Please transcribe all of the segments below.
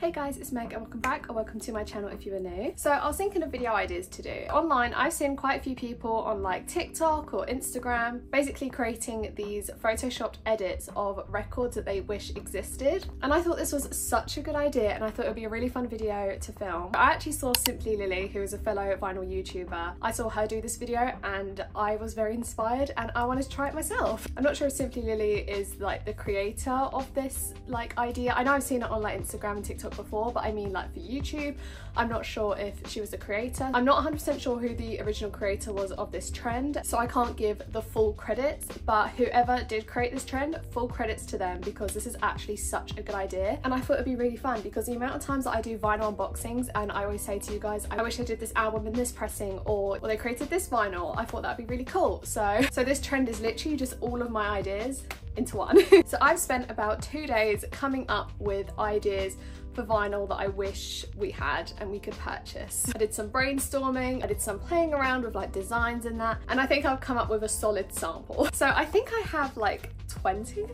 Hey guys, it's Meg and welcome back, or welcome to my channel if you are new. So I was thinking of video ideas to do. Online, I've seen quite a few people on like TikTok or Instagram basically creating these photoshopped edits of records that they wish existed. And I thought this was such a good idea and I thought it would be a really fun video to film. I actually saw Simply Lillie, who is a fellow vinyl YouTuber. I saw her do this video and I was very inspired and I wanted to try it myself. I'm not sure if Simply Lillie is like the creator of this like idea. I know I've seen it on like Instagram and TikTok before, but I mean like for YouTube. I'm not sure if she was the creator. I'm not 100% sure who the original creator was of this trend, so I can't give the full credits, but whoever did create this trend, full credits to them, because this is actually such a good idea. And I thought it'd be really fun because the amount of times that I do vinyl unboxings and I always say to you guys, I wish I did this album in this pressing, or they created this vinyl, I thought that'd be really cool. So this trend is literally just all of my ideas into one. So I've spent about 2 days coming up with ideas for vinyl that I wish we had and we could purchase. I did some brainstorming, I did some playing around with like designs and that, and I think I've come up with a solid sample. So I think I have like 20 to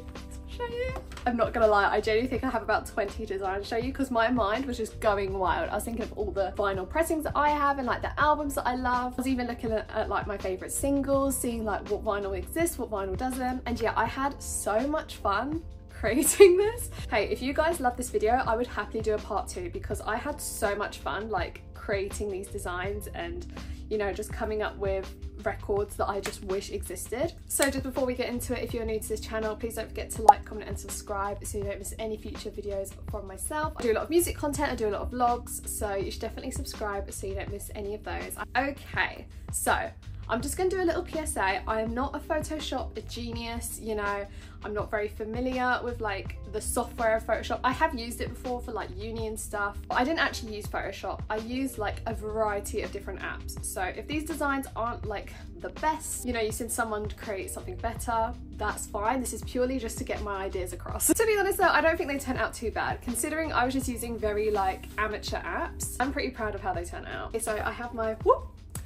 show you. I'm not gonna lie, I genuinely think I have about 20 designs to show you because my mind was just going wild. I was thinking of all the vinyl pressings that I have and like the albums that I love. I was even looking at like my favorite singles, seeing like what vinyl exists, what vinyl doesn't. And yeah, I had so much fun creating this. Hey, if you guys love this video, I would happily do a part 2 because I had so much fun like creating these designs and, you know, just coming up with records that I just wish existed. So just before we get into it, if you're new to this channel, please don't forget to like, comment and subscribe so you don't miss any future videos from myself. I do a lot of music content, I do a lot of vlogs, so you should definitely subscribe so you don't miss any of those. Okay, so I'm just going to do a little PSA. I am not a Photoshop genius, you know, I'm not very familiar with like the software of Photoshop. I have used it before for like uni and stuff, but I didn't actually use Photoshop. I used like a variety of different apps. So if these designs aren't like the best, you know, you send someone to create something better, that's fine. This is purely just to get my ideas across. To be honest though, I don't think they turned out too bad considering I was just using very like amateur apps. I'm pretty proud of how they turned out. Okay, so I have my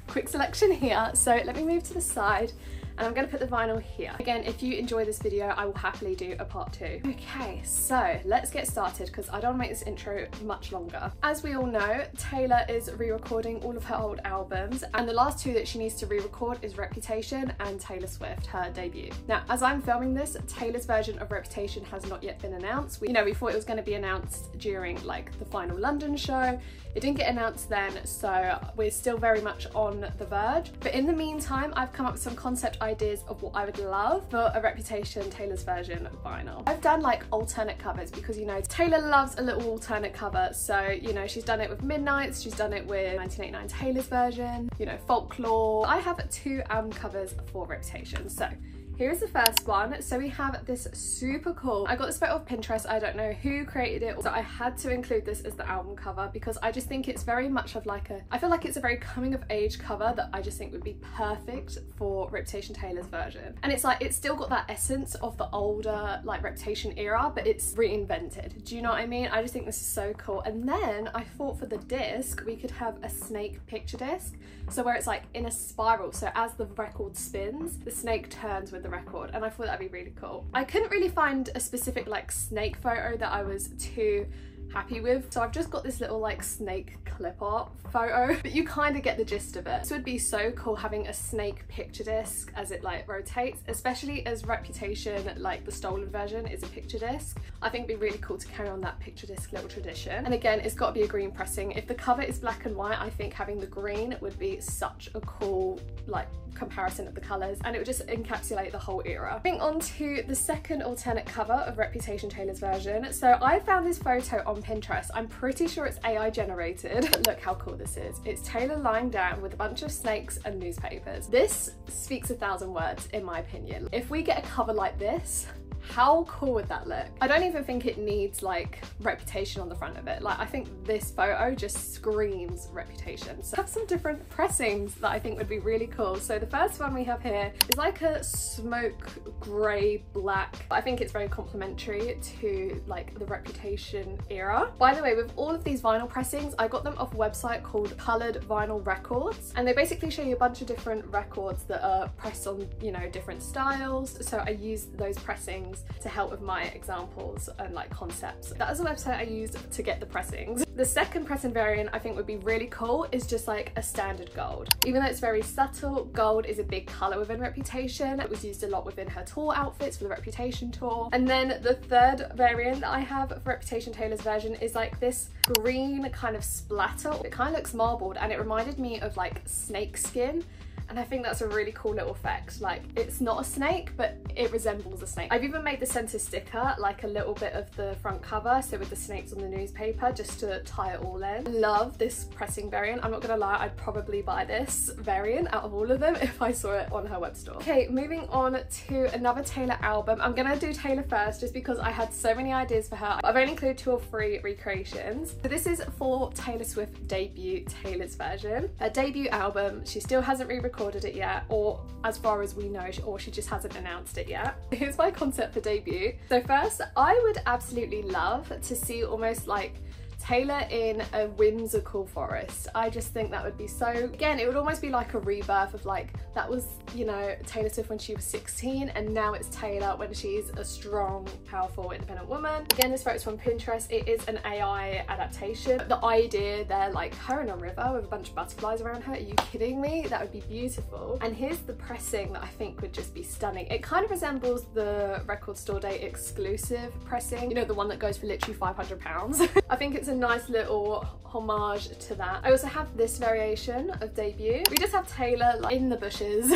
quick selection here, so let me move to the side and I'm going to put the vinyl here. Again, if you enjoy this video, I will happily do a part 2. Okay, so let's get started because I don't want to make this intro much longer. As we all know, Taylor is re-recording all of her old albums, and the last 2 that she needs to re-record is Reputation and Taylor Swift, her debut. Now, as I'm filming this, Taylor's version of Reputation has not yet been announced. We thought it was going to be announced during like the final London show. It didn't get announced then, so we're still very much on the verge. But in the meantime, I've come up with some concept ideas of what I would love for a Reputation Taylor's version vinyl. I've done like alternate covers because, you know, Taylor loves a little alternate cover. So, you know, she's done it with Midnights, she's done it with 1989 Taylor's version, you know, Folklore. I have 2 album covers for Reputation. So here's the first one. So we have this super cool, I got this photo off Pinterest, I don't know who created it, so I had to include this as the album cover because I just think it's very much of like I feel like it's a very coming of age cover that I just think would be perfect for Reputation Taylor's version. And it's like, it's still got that essence of the older like Reputation era, but it's reinvented. Do you know what I mean? I just think this is so cool. And then I thought for the disc, we could have a snake picture disc. So where it's like in a spiral, so as the record spins, the snake turns with the record, and I thought that'd be really cool. I couldn't really find a specific like snake photo that I was too happy with, so I've just got this little like snake clip art photo, but you kind of get the gist of it. This would be so cool having a snake picture disc as it like rotates, especially as Reputation, like the stolen version, is a picture disc. I think it'd be really cool to carry on that picture disc little tradition. And again, it's got to be a green pressing. If the cover is black and white, I think having the green would be such a cool like comparison of the colours, and it would just encapsulate the whole era. Moving on to the second alternate cover of Reputation Taylor's version. So I found this photo on Pinterest. I'm pretty sure it's AI generated. Look how cool this is. It's Taylor lying down with a bunch of snakes and newspapers. This speaks 1,000 words in my opinion. If we get a cover like this, how cool would that look? I don't even think it needs like Reputation on the front of it. Like, I think this photo just screams Reputation. So I have some different pressings that I think would be really cool. So the first one we have here is like a smoke grey black. I think it's very complimentary to like the Reputation era. By the way, with all of these vinyl pressings, I got them off a website called Coloured Vinyl Records, and they basically show you a bunch of different records that are pressed on, you know, different styles. So I used those pressings pressings to help with my examples and like concepts. That is the website I used to get the pressings. The second pressing variant I think would be really cool is just like a standard gold. Even though it's very subtle, gold is a big colour within Reputation. It was used a lot within her tour outfits for the Reputation tour. And then the third variant that I have for Reputation Taylor's version is like this green kind of splatter. It kind of looks marbled and it reminded me of like snake skin. And I think that's a really cool little effect. Like, it's not a snake, but it resembles a snake. I've even made the center sticker like a little bit of the front cover, so with the snakes on the newspaper, just to tie it all in. Love this pressing variant. I'm not gonna lie, I'd probably buy this variant out of all of them if I saw it on her web store. Okay, moving on to another Taylor album. I'm gonna do Taylor first just because I had so many ideas for her. I've only included 2 or 3 recreations. So this is for Taylor Swift debut, Taylor's version. Her debut album, she still hasn't re-recorded it yet, or as far as we know, or she just hasn't announced it yet. Here's my concept for debut. So first, I would absolutely love to see almost like Taylor in a whimsical forest. I just think that would be so, again, it would almost be like a rebirth of like, that was, you know, Taylor Swift when she was 16 and now it's Taylor when she's a strong, powerful, independent woman. Again, this photo's from Pinterest. It is an AI adaptation. The idea there, like her in a river with a bunch of butterflies around her, are you kidding me? That would be beautiful. And here's the pressing that I think would just be stunning. It kind of resembles the Record Store Day exclusive pressing, you know, the one that goes for literally £500. I think it's a nice little homage to that. I also have this variation of debut. We just have Taylor like in the bushes.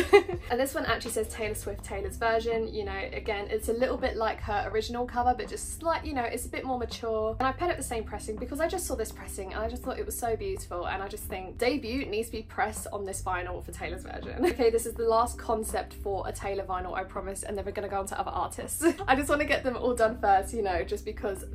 And this one actually says Taylor Swift, Taylor's version. You know, again, it's a little bit like her original cover, but just like, you know, it's a bit more mature. And I paired up the same pressing because I just saw this pressing and I just thought it was so beautiful. And I just think debut needs to be pressed on this vinyl for Taylor's version. Okay, this is the last concept for a Taylor vinyl, I promise, and then we're gonna go on to other artists. I just want to get them all done first, you know, just because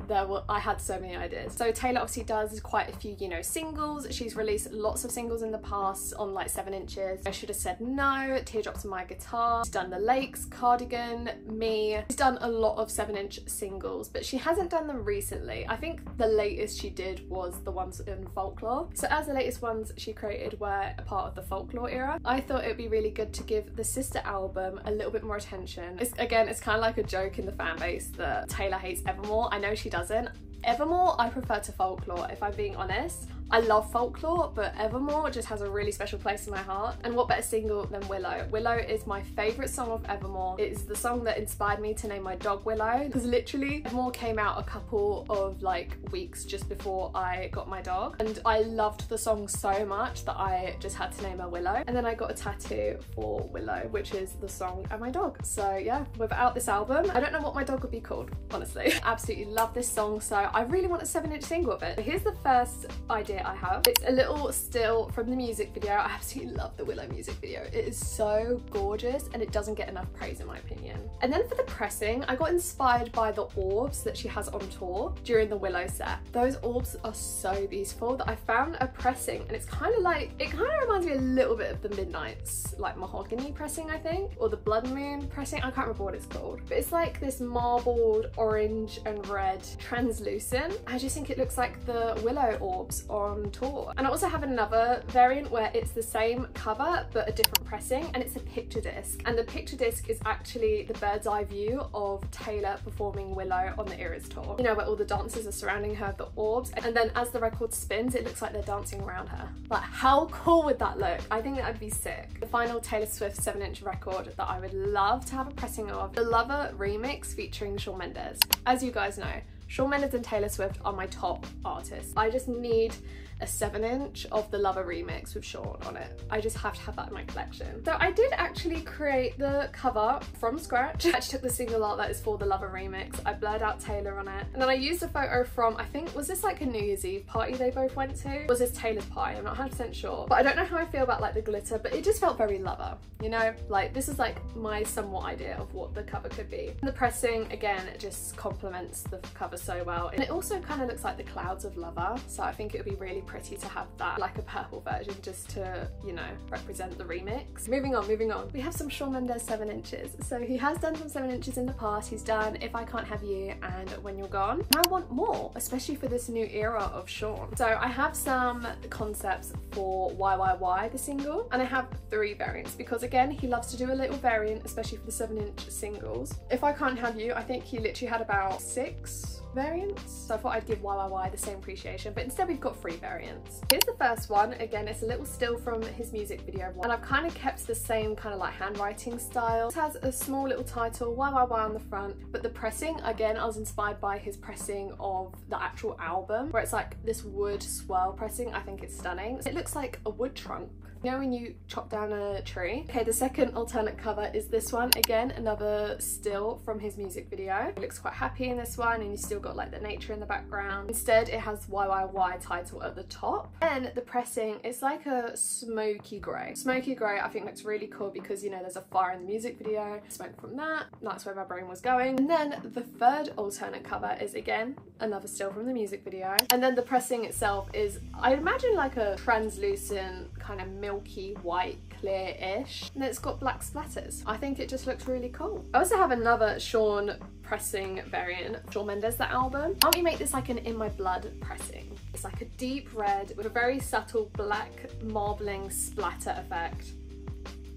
I had so many ideas. So Taylor obviously does quite a few, you know, singles. She's released lots of singles in the past on like 7 inches. I Should Have Said No, Teardrops on My Guitar. She's done The Lakes, Cardigan, Me. She's done a lot of 7-inch singles, but she hasn't done them recently. I think the latest she did was the ones in Folklore. So as the latest ones she created were a part of the Folklore era, I thought it would be really good to give the sister album a little bit more attention. Again, it's kind of like a joke in the fan base that Taylor hates Evermore. I know she doesn't. Evermore I prefer to Folklore, if I'm being honest. I love Folklore, but Evermore just has a really special place in my heart. And what better single than Willow? Willow is my favourite song of Evermore. It is the song that inspired me to name my dog Willow, because literally Evermore came out a couple of like weeks just before I got my dog, and I loved the song so much that I just had to name her Willow. And then I got a tattoo for Willow, which is the song and my dog. So yeah, without this album, I don't know what my dog would be called, honestly. Absolutely love this song, so I really want a 7-inch single of it. But here's the first idea I have. It's a little still from the music video. I absolutely love the Willow music video. It is so gorgeous and it doesn't get enough praise in my opinion. And then for the pressing, I got inspired by the orbs that she has on tour during the Willow set. Those orbs are so beautiful that I found a pressing, and it's kind of like, it kind of reminds me a little bit of the Midnight's like mahogany pressing, I think, or the Blood Moon pressing. I can't remember what it's called, but it's like this marbled orange and red translucent. I just think it looks like the Willow orbs on tour. And I also have another variant where it's the same cover but a different pressing, and it's a picture disc, and the picture disc is actually the bird's eye view of Taylor performing Willow on the Eras tour, you know, where all the dancers are surrounding her with the orbs, and then as the record spins it looks like they're dancing around her. Like, how cool would that look? I think that would be sick. The final Taylor Swift 7-inch record that I would love to have a pressing of, the Lover remix featuring Shawn Mendes. As you guys know, Shawn Mendes and Taylor Swift are my top artists. I just need a 7-inch of the Lover remix with Shawn on it. I just have to have that in my collection. So I did actually create the cover from scratch. I actually took the single art that is for the Lover remix. I blurred out Taylor on it. And then I used a photo from, I think, was this like a New Year's Eve party they both went to? Was this Taylor's party? I'm not 100% sure. But I don't know how I feel about like the glitter, but it just felt very Lover, you know? Like, this is like my somewhat idea of what the cover could be. And the pressing, again, it just complements the cover so well. And it also kind of looks like the clouds of Lover. So I think it would be really pretty to have that like a purple version just to, you know, represent the remix. Moving on. We have some Shawn Mendes 7 inches. So he has done some 7 inches in the past. He's done If I Can't Have You and When You're Gone. And I want more, especially for this new era of Shawn. So I have some concepts for YYY, the single, and I have 3 variants because again, he loves to do a little variant, especially for the 7-inch singles. If I Can't Have You, I think he literally had about 6 variants, so I thought I'd give YYY the same appreciation, but instead we've got 3 variants. Here's the first one. Again, it's a little still from his music video, and I've kind of kept the same kind of like handwriting style. It has a small little title, YYY, on the front, but the pressing, again, I was inspired by his pressing of the actual album, where it's like this wood swirl pressing. I think it's stunning. It looks like a wood trunk. You know when you chop down a tree? Okay, the second alternate cover is this one. Again, another still from his music video. He looks quite happy in this one, and you still got like the nature in the background. Instead, it has YYY title at the top. And the pressing is like a smoky grey. Smoky grey I think looks really cool because, you know, there's a fire in the music video. Smoke from that's where my brain was going. And then the third alternate cover is again another still from the music video. And then the pressing itself is, I imagine, like a translucent kind of milky white, clear-ish, and it's got black splatters. I think it just looks really cool. I also have another Shawn pressing variant, Shawn Mendes, the album. Why don't we make this like an In My Blood pressing? It's like a deep red with a very subtle black marbling splatter effect.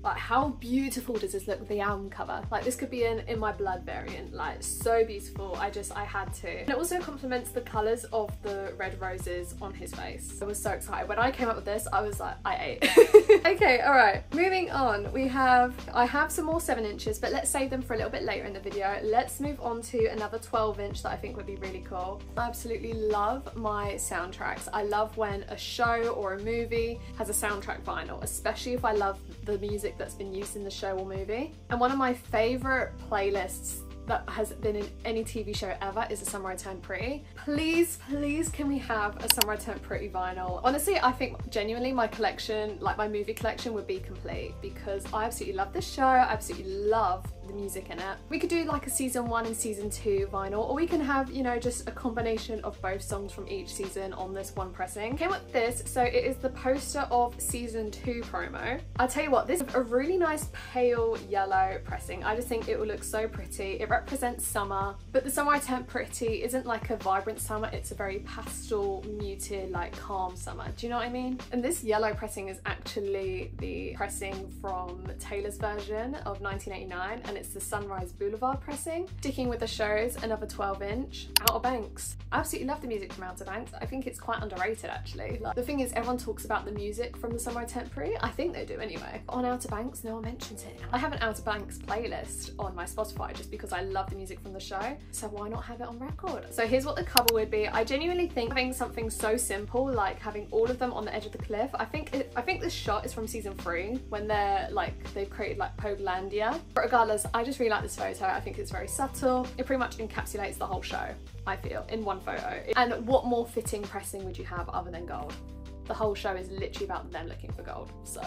Like, how beautiful does this look with the album cover? Like, this could be an In My Blood variant. Like, so beautiful. I had to. And it also complements the colours of the red roses on his face. I was so excited. When I came up with this, I was like, I ate. Okay, all right. Moving on, I have some more 7 inches, but let's save them for a little bit later in the video. Let's move on to another 12 inch that I think would be really cool. I absolutely love my soundtracks. I love when a show or a movie has a soundtrack vinyl, especially if I love the music that's been used in the show or movie. And one of my favourite playlists that has been in any TV show ever is A Summer I Turned Pretty. Please can we have A Summer I Turned Pretty vinyl? Honestly, I think genuinely my collection, like my movie collection, would be complete because I absolutely love this show. I absolutely love the music in it. We could do like a season 1 and season 2 vinyl, or we can have, you know, just a combination of both songs from each season on this one pressing. Came with this, so it is the poster of season 2 promo. I'll tell you what, this is a really nice pale yellow pressing. I just think it will look so pretty. It represents summer, but the Summer I Turned Pretty isn't like a vibrant summer, it's a very pastel, muted, like calm summer. Do you know what I mean? And this yellow pressing is actually the pressing from Taylor's version of 1989, and it's the Sunrise Boulevard pressing. Sticking with the shows, another 12 inch, Outer Banks. I absolutely love the music from Outer Banks. I think it's quite underrated actually. Like, the thing is, everyone talks about the music from the Summer I Turned Pretty. I think they do anyway. On Outer Banks, no one mentions it. I have an Outer Banks playlist on my Spotify just because I love the music from the show, so why not have it on record? So here's what the cover would be. I genuinely think having something so simple, like having all of them on the edge of the cliff, I think this shot is from season 3 when they've created like Podelandia. But regardless, I just really like this photo. I think it's very subtle. It pretty much encapsulates the whole show, I feel, in one photo. And what more fitting pressing would you have other than gold? The whole show is literally about them looking for gold, so.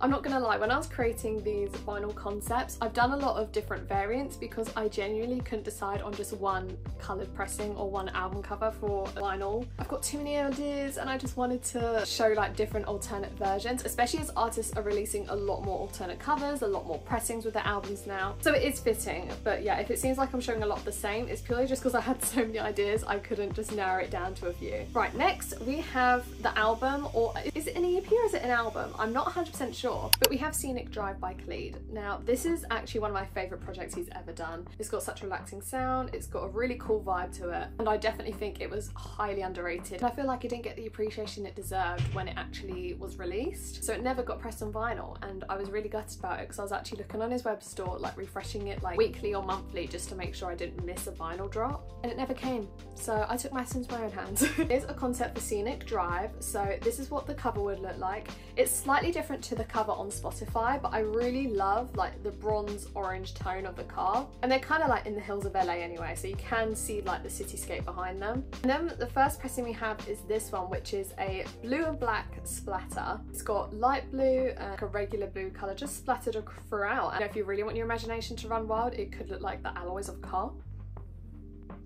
I'm not gonna lie, when I was creating these vinyl concepts, I've done a lot of different variants because I genuinely couldn't decide on just one coloured pressing or one album cover for vinyl. I've got too many ideas and I just wanted to show like different alternate versions, especially as artists are releasing a lot more alternate covers, a lot more pressings with their albums now. So it is fitting, but yeah, if it seems like I'm showing a lot of the same, it's purely just because I had so many ideas, I couldn't just narrow it down to a few. Right, next we have the album, or is it an EP or is it an album? I'm not 100% sure. But we have Scenic Drive by Khalid. Now, this is actually one of my favourite projects he's ever done. It's got such a relaxing sound, it's got a really cool vibe to it, and I definitely think it was highly underrated. And I feel like it didn't get the appreciation it deserved when it actually was released. So it never got pressed on vinyl, and I was really gutted about it because I was actually looking on his web store, like refreshing it like weekly or monthly just to make sure I didn't miss a vinyl drop, and it never came. So I took matters into my own hands. Here's a concept for Scenic Drive. So this is what the cover would look like. It's slightly different to the cover on Spotify, but I really love like the bronze orange tone of the car. And they're kind of like in the hills of LA anyway, so you can see like the cityscape behind them. And then the first pressing we have is this one, which is a blue and black splatter. It's got light blue and a regular blue colour just splattered throughout. And if you really want your imagination to run wild, it could look like the alloys of a car.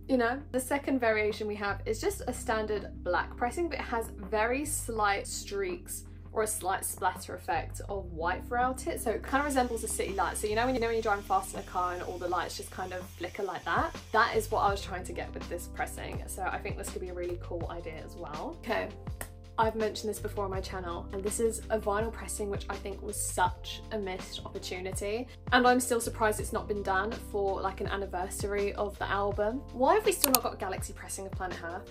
You know, the second variation we have is just a standard black pressing, but it has very slight streaks or a slight splatter effect of white throughout it. So it kind of resembles a city light. So you know when you're driving fast in a car and all the lights just kind of flicker like that? That is what I was trying to get with this pressing. So I think this could be a really cool idea as well. Okay. I've mentioned this before on my channel, and this is a vinyl pressing which I think was such a missed opportunity, and I'm still surprised it's not been done for like an anniversary of the album. Why have we still not got a galaxy pressing of Planet Earth?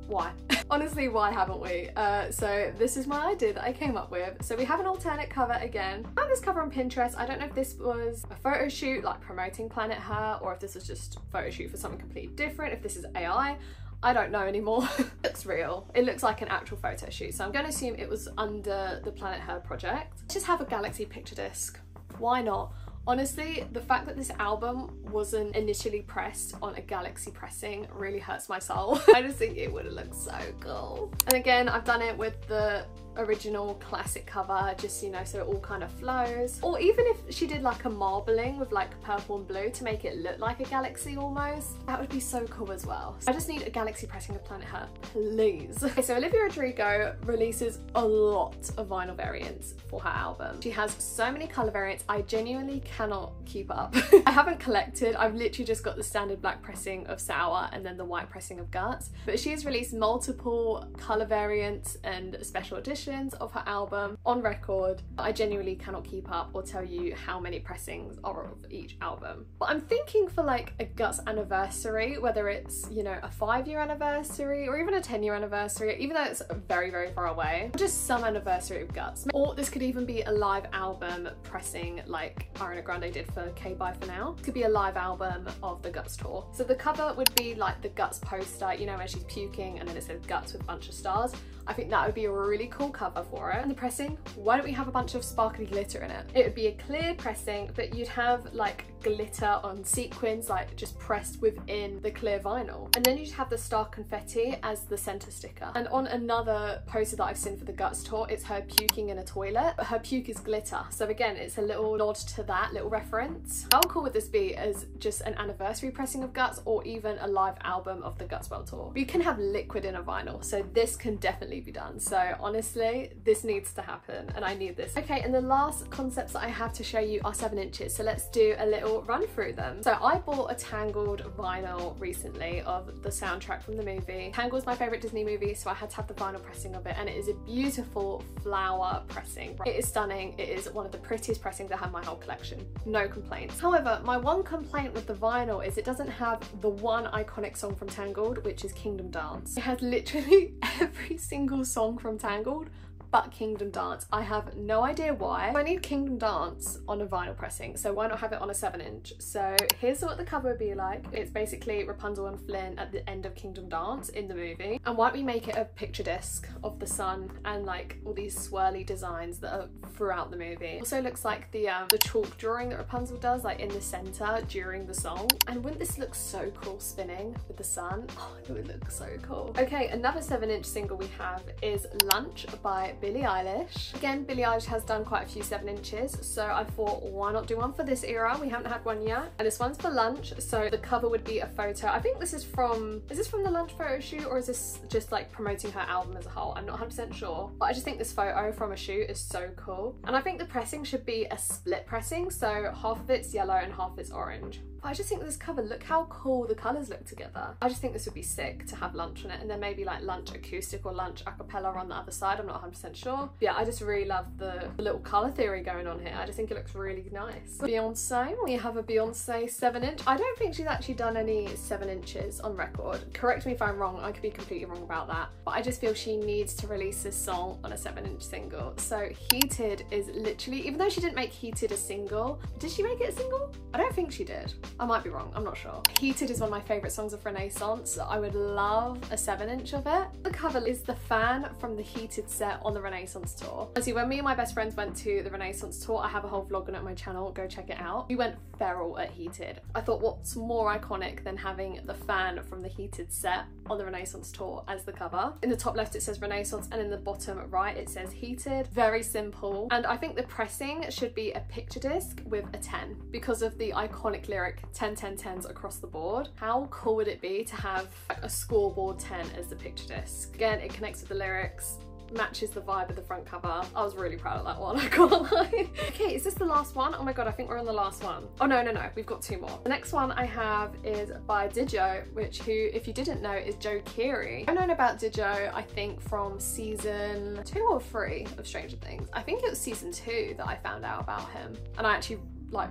Why? Honestly, why haven't we? So this is my idea that I came up with. So we have an alternate cover again. I found this cover on Pinterest. I don't know if this was a photo shoot like promoting Planet Earth, or if this was just a photo shoot for something completely different, if this is AI. I don't know anymore. It looks real. It looks like an actual photo shoot. So I'm going to assume it was under the Planet Her project. Just have a galaxy picture disc. Why not? Honestly, the fact that this album wasn't initially pressed on a galaxy pressing really hurts my soul. I just think it would have looked so cool. And again, I've done it with the original classic cover, just, you know, so it all kind of flows. Or even if she did like a marbling with like purple and blue to make it look like a galaxy almost, that would be so cool as well. So I just need a galaxy pressing of Planet Her, please. Okay, so Olivia Rodrigo releases a lot of vinyl variants for her album. She has so many colour variants, I genuinely cannot keep up. I haven't collected, I've literally just got the standard black pressing of Sour and then the white pressing of Guts, but she has released multiple colour variants and special editions of her album on record. I genuinely cannot keep up or tell you how many pressings are of each album. But I'm thinking for like a Guts anniversary, whether it's, you know, a 5-year anniversary or even a 10-year anniversary, even though it's very, very far away, just some anniversary of Guts. Or this could even be a live album pressing like Ariana Grande did for K-Bye For Now. It could be a live album of the Guts tour. So the cover would be like the Guts poster, you know, where she's puking and then it says Guts with a bunch of stars. I think that would be a really cool cover for it. And the pressing, why don't we have a bunch of sparkly glitter in it? It would be a clear pressing, but you'd have like glitter on sequins, like just pressed within the clear vinyl. And then you'd have the star confetti as the center sticker. And on another poster that I've seen for the Guts tour, it's her puking in a toilet, but her puke is glitter. So again, it's a little nod to that little reference. How cool would this be as just an anniversary pressing of Guts, or even a live album of the Guts World Tour? You can have liquid in a vinyl, so this can definitely be done. So honestly, this needs to happen and I need this. Okay, and the last concepts that I have to show you are 7 inches. So let's do a little run through them. So I bought a Tangled vinyl recently of the soundtrack from the movie. Tangled is my favorite Disney movie, so I had to have the vinyl pressing of it, and it is a beautiful flower pressing. It is stunning. It is one of the prettiest pressings I have in my whole collection. No complaints. However, my one complaint with the vinyl is it doesn't have the one iconic song from Tangled, which is Kingdom Dance. It has literally every single song from Tangled but Kingdom Dance. I have no idea why. I need Kingdom Dance on a vinyl pressing, so why not have it on a 7-inch? So here's what the cover would be like. It's basically Rapunzel and Flynn at the end of Kingdom Dance in the movie. And why don't we make it a picture disc of the sun and like all these swirly designs that are throughout the movie. Also looks like the chalk drawing that Rapunzel does, like in the center during the song. And wouldn't this look so cool spinning with the sun? Oh, it would look so cool. Okay, another 7-inch single we have is Lunch by Billie Eilish. Again, Billie Eilish has done quite a few 7 inches, so I thought, why not do one for this era? We haven't had one yet. And this one's for Lunch, so the cover would be a photo. I think this is from the Lunch photo shoot, or is this just like promoting her album as a whole? I'm not 100% sure, but I just think this photo from a shoot is so cool. And I think the pressing should be a split pressing, so half of it's yellow and half of it's orange. But I just think this cover, look how cool the colours look together. I just think this would be sick to have Lunch on it, and then maybe like Lunch acoustic or Lunch a cappella on the other side. I'm not 100% sure. But yeah, I just really love the little colour theory going on here. I just think it looks really nice. Beyonce, we have a Beyonce 7-inch. I don't think she's actually done any 7 inches on record. Correct me if I'm wrong, I could be completely wrong about that. But I just feel she needs to release this song on a 7-inch single. So Heated is literally, even though she didn't make Heated a single, did she make it a single? I don't think she did. I might be wrong, I'm not sure. Heated is one of my favourite songs of Renaissance. I would love a 7" of it. The cover is the fan from the Heated set on the Renaissance tour. See, when me and my best friends went to the Renaissance tour, I have a whole vlog on it on my channel, go check it out. We went feral at Heated. I thought, what's more iconic than having the fan from the Heated set on the Renaissance tour as the cover? In the top left it says Renaissance, and in the bottom right it says Heated. Very simple, and I think the pressing should be a picture disc with a 10 because of the iconic lyric 10 10 10s across the board. How cool would it be to have a scoreboard 10 as the picture disc? Again, it connects with the lyrics, matches the vibe of the front cover. I was really proud of that one, I can't lie. Okay, is this the last one? Oh my god, I think we're on the last one. Oh no, we've got 2 more. The next one I have is by Dijo, who, if you didn't know, is Joe Keery. I've known about Dijo, I think, from season 2 or 3 of Stranger Things. I think it was season 2 that I found out about him, and I actually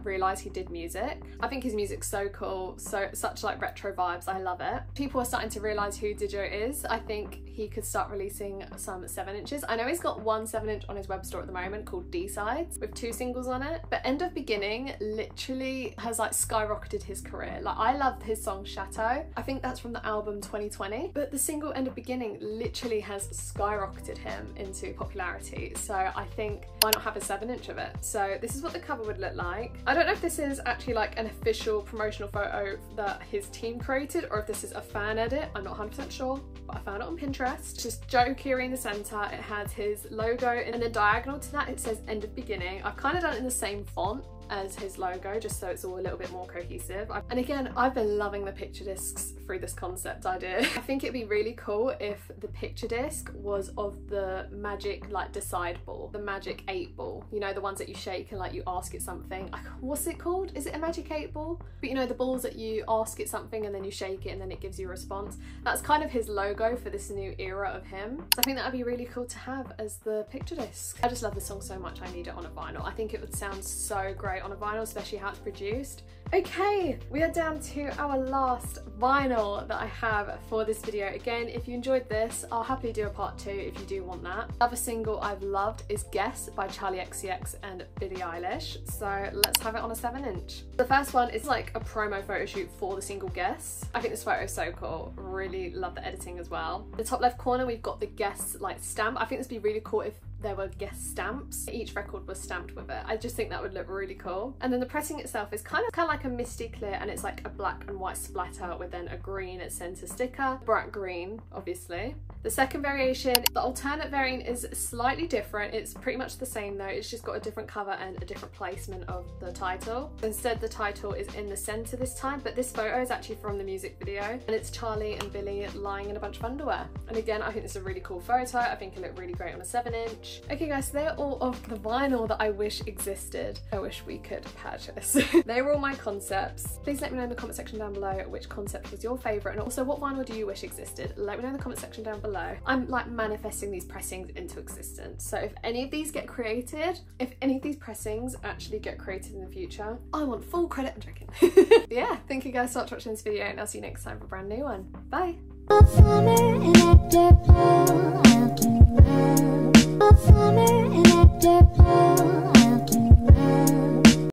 realised he did music. I think his music's so cool, such retro vibes. I love it. People are starting to realise who Dijo is. I think he could start releasing some 7". I know he's got one 7" on his web store at the moment called D-Sides with 2 singles on it, but End of Beginning literally has skyrocketed his career. I love his song Chateau. I think that's from the album 2020, but the single End of Beginning literally has skyrocketed him into popularity. So I think why not have a 7" of it? So this is what the cover would look like. I don't know if this is actually an official promotional photo that his team created or if this is a fan edit. I'm not 100% sure, but I found it on Pinterest. It's just Joe Keery in the centre. It has his logo, and then diagonal to that it says End of Beginning. I've kind of done it in the same font as his logo just so it's all a little bit more cohesive. And again, I've been loving the picture discs through this concept idea. I think it'd be really cool if the picture disc was of the magic decide ball, the magic 8 ball, you know, the ones that you shake and you ask it something. What's it called? Is it a magic 8 ball? But you know, the balls that you ask it something and then you shake it and then it gives you a response. That's kind of his logo for this new era of him. So I think that would be really cool to have as the picture disc. I just love this song so much, I need it on a vinyl. I think it would sound so great on a vinyl, especially how it's produced. Okay, we are down to our last vinyl that I have for this video. Again, if you enjoyed this, I'll happily do a part 2 if you do want that. Another single I've loved is Guess by Charlie XCX and Billie Eilish. So let's have it on a 7". The first one is a promo photo shoot for the single Guess. I think this photo is so cool. Really love the editing as well. In the top left corner, we've got the Guess stamp. I think this would be really cool if there were Guess stamps. Each record was stamped with it. I just think that would look really cool. And then the pressing itself is kind of like a misty clear, and it's a black and white splatter with then a green center sticker. Bright green, obviously. The second variation, the alternate variant, is slightly different. It's pretty much the same though, it's just got a different cover and a different placement of the title. Instead, the title is in the center this time, but this photo is actually from the music video, and it's Charlie and Billie lying in a bunch of underwear. And again, I think this is a really cool photo. I think it looked really great on a 7". Okay guys, so they're all of the vinyl that I wish existed. I wish we could purchase. They were all my concepts. Please let me know in the comment section down below which concept was your favourite, and also what vinyl do you wish existed? Let me know in the comment section down below. I'm manifesting these pressings into existence. So if any of these get created, if any of these pressings actually get created in the future, I want full credit. I'm joking. Yeah, thank you guys so much for watching this video, and I'll see you next time for a brand new one. Bye. Summer in a